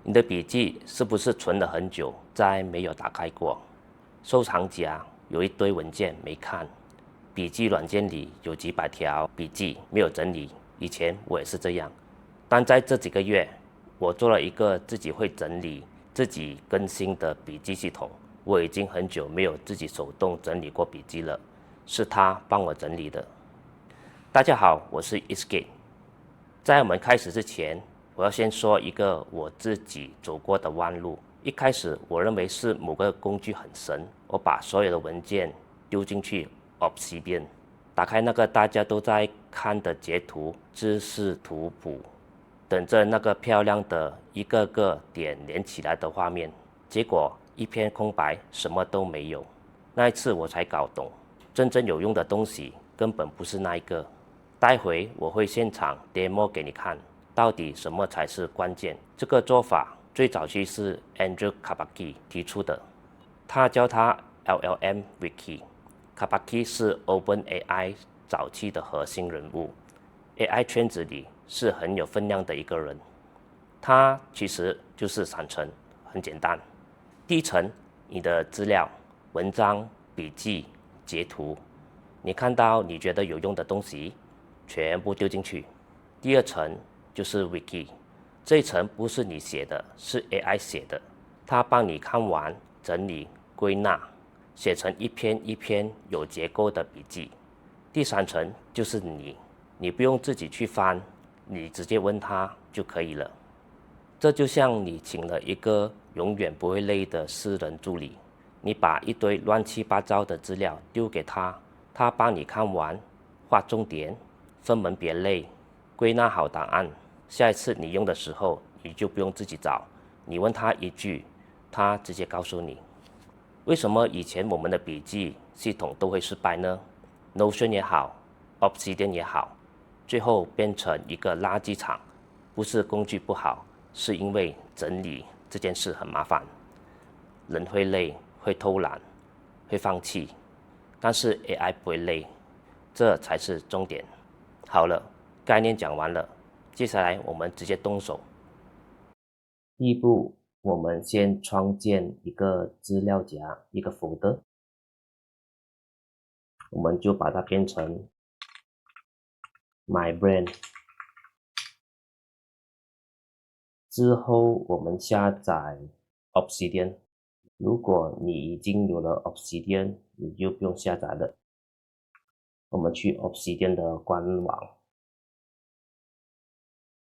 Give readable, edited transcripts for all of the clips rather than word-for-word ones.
你的筆記是不是存了很久，再沒有打開過？收藏夾有一堆文件沒看，筆記軟件裡有幾百條筆記沒有整理。以前我也是這樣，但在這幾個月，我做了一個自己會整理、自己更新的筆記系統。我已經很久沒有自己手動整理過筆記了，是他幫我整理的。大家好，我是 Eastgate。在我們開始之前，我要先說一個我自己走過的彎路。一開始我認為是某個工具很神，我把所有的文件丟進去 Obsidian， 打開那個大家都在看的截圖知識圖譜，等着那個漂亮的一個個點連起來的畫面，結果一片空白，什麼都沒有。那一次我才搞懂，真正有用的東西根本不是那一個。待會我會現場 demo 給你看，到底什麼才是關鍵。這個做法最早期是 Andrew Karpathy 提出的，他叫他 LLM Wiki。Karpathy 是 OpenAI 早期的核心人物， AI 圈子裡是很有分量的一個人。他其實就是3層，很簡單。第一層，你的資料、文章、筆記、截圖，你看到你覺得有用的東西，全部丟進去。第二層就是 Wiki， 這一層不是你寫的，是 AI 寫的，它幫你看完、整理、歸納，寫成一篇一篇有結構的筆記。第三層就是你不用自己去翻，你直接問他就可以了。這就像你請了一個永遠不會累的私人助理，你把一堆亂七八糟的資料丟給他，他幫你看完，劃重點，分門別類，歸納好答案。下一次你用的時候，你就不用自己找，你問他一句，他直接告訴你。為什麼以前我們的筆記系統都會失敗呢？ Notion 也好， Obsidian 也好，最後變成一個垃圾場，不是工具不好，是因為整理這件事很麻煩，人會累，會偷懶，會放棄，但是 AI 不會累，這才是重點。好了，概念講完了，接下來我們直接動手。第一步，我們先創建一個資料夾，一個 folder， 我們就把它變成 My Brain。之後我們下載 Obsidian， 如果你已經有了 Obsidian， 你就不用下載了。我們去 Obsidian 的官網，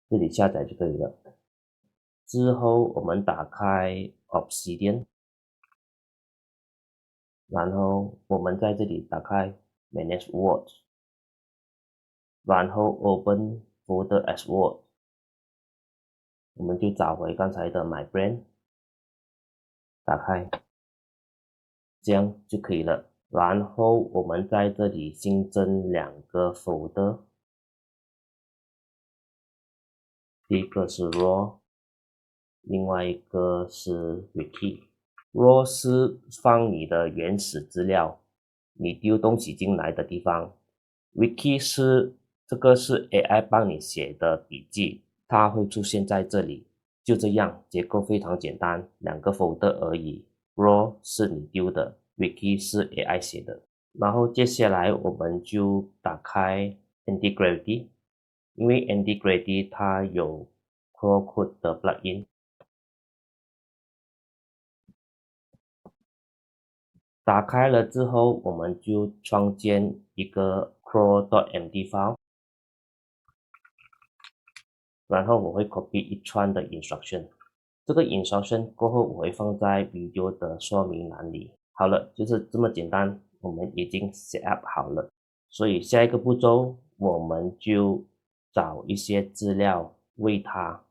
這裡下載就可以了。之後我們打開 Obsidian， 然後我們在這裡打開 Manage Word， 然後 Open Folder as Word。我們就找回剛才的 My Brain， 打開，這樣就可以了。然後我們在這裡新增2個 folder， 第一個是 Raw， 另外一個是 Wiki。Raw 是放你的原始資料，你丟東西進來的地方。Wiki 是AI 幫你寫的筆記，它會出現在這裡。就這樣，結構非常簡單，2個 folder 而已。Raw 是你丟的， Wiki 是 AI 寫的。然後接下來我們就打開 Antigravity， 因為 Antigravity 它有 Claude 的 plugin。打開了之後，我們就創建一個 Claude.md file， 然後我會 copy 一串的 instruction， 這個 instruction 過後我會放在 video 的說明欄裡。好了，就是這麼簡單，我們已經 set up 好了。所以下一個步驟，我們就找一些資料餵它，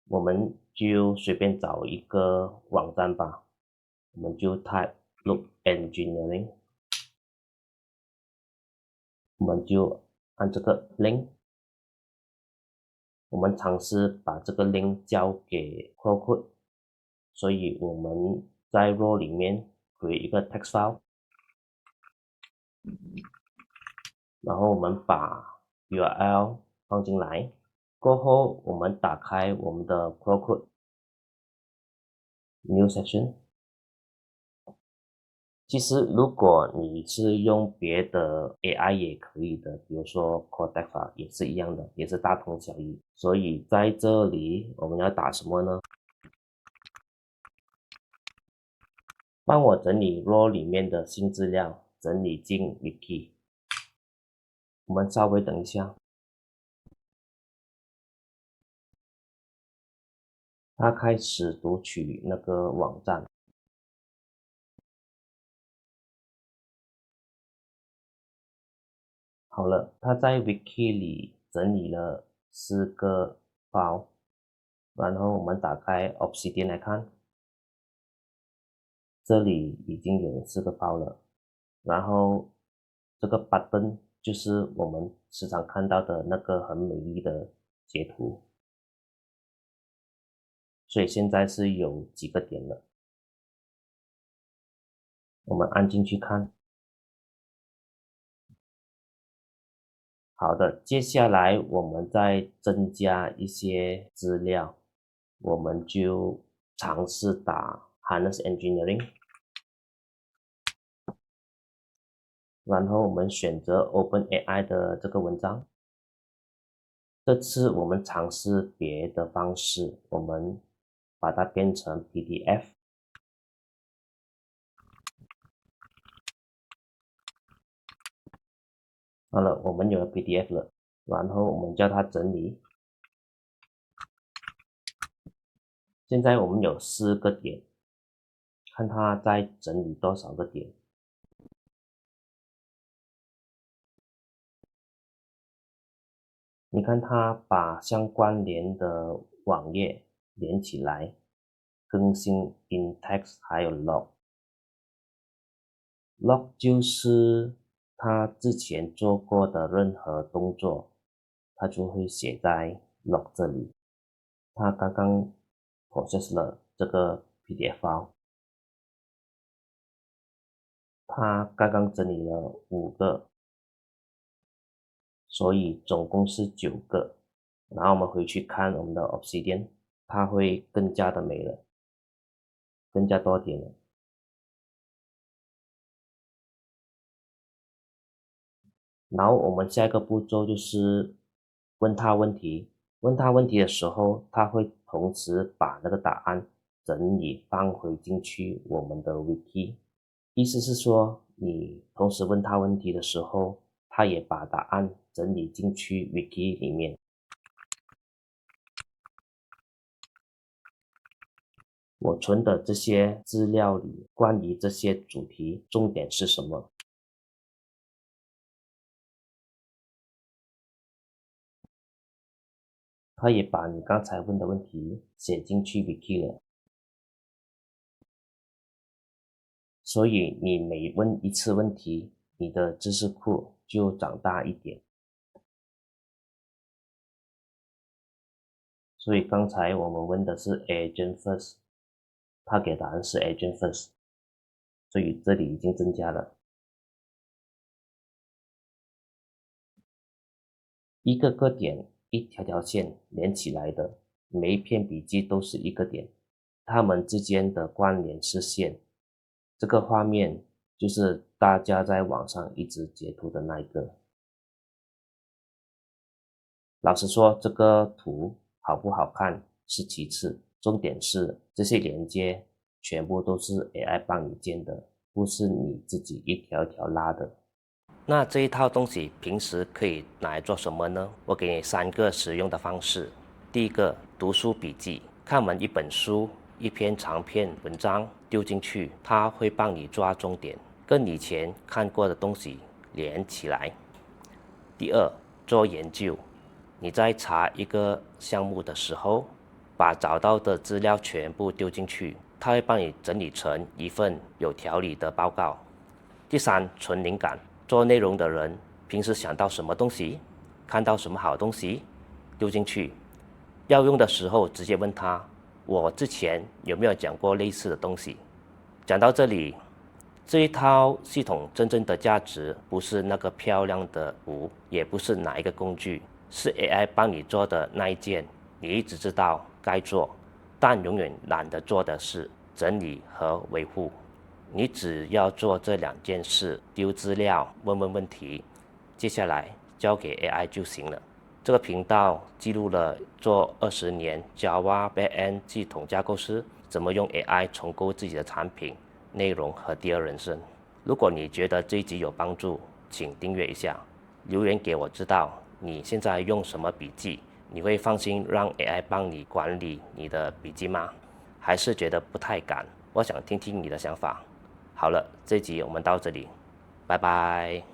我們就隨便找一個網站吧，我們就 type Loop Engineering， 我們就按這個 link， 我們嘗試把這個 link 交給 Claude， 所以我們在 Raw 裡面 create 一個 text file， 然後我們把 URL 放進來，過後我們打開我們的 Claude， New section。其實如果你是用別的 AI 也可以的，比如說 Cortexa 也是一樣的，也是大同小異。所以在這裡我們要打什麼呢？幫我整理 raw 裡面的新資料，整理進 Wiki。我們稍微等一下。他開始讀取那個網站。好了，他在 Wiki 裡整理了4個 file， 然後我們打開 Obsidian 來看，這裡已經有4個 file 了。然後這個 button 就是我們時常看到的那個很美麗的截圖。所以現在是有幾個點了，我們按進去看。好的，接下來我們再增加一些資料，我們就嘗試打 Harness Engineering， 然後我們選擇 OpenAI 的這個文章。這次我們嘗試別的方式，我們把它變成 PDF。好了，我們有了 PDF 了，然後我們叫它整理。現在我們有4個點，看它在整理多少個點。你看它把相關聯的網頁連起來，更新 in-text 還有 log。log 就是他之前做過的任何動作，他就會寫在 log 這裡。他剛剛 process 了這個 PDF file， 他剛剛整理了5個，所以總共是9個。然後我們回去看我們的 Obsidian， 它會更加的美了，更加多點了。然後我們下一個步驟就是問他問題。問他問題的時候，他會同時把那個答案整理放回進去我們的 Wiki。意思是說，你同時問他問題的時候，他也把答案整理進去 Wiki 裡面。我存的這些資料裡，關於這些主題，重點是什麼？他也把你剛才問的問題寫進去 Wiki 了，所以你每問一次問題，你的知識庫就長大一點。所以剛才我們問的是 Agent First， 他給答案是 Agent First， 所以這裡已經增加了。一個個點，一條條線連起來的，每一篇筆記都是一個點，它們之間的關聯是線。這個畫面就是大家在網上一直截圖的那一個。老實說，這個圖好不好看是其次，重點是這些連接全部都是 AI 幫你建的，不是你自己一條一條拉的。那這一套東西平時可以拿來做什麼呢？我給你3個實用的方式。第一個，讀書筆記，看完一本書、一篇長篇文章丟進去，它會幫你抓重點，跟以前看過的東西連起來。第二，做研究，你在查一個項目的時候，把找到的資料全部丟進去，它會幫你整理成一份有條理的報告。第三，純靈感。做內容的人平時想到什麼東西，看到什麼好東西，丟進去，要用的時候直接問他，我之前有沒有講過類似的東西。講到這裡，這一套系統真正的價值不是那個漂亮的圖，也不是哪一個工具，是 AI 幫你做的那一件你一直知道該做但永遠懶得做的事。整理和維護。你只要做這2件事，丟資料、問問題，接下來交給 AI 就行了。這個頻道記錄了做20年 Java Backend 系統架構師怎麼用 AI 重構自己的產品內容和第二人生。如果你覺得這一集有幫助，請訂閱一下，留言給我知道你現在用什麼筆記。你會放心讓 AI 幫你管理你的筆記嗎？還是覺得不太敢？我想聽聽你的想法。好了，這集我們到這裡，拜拜。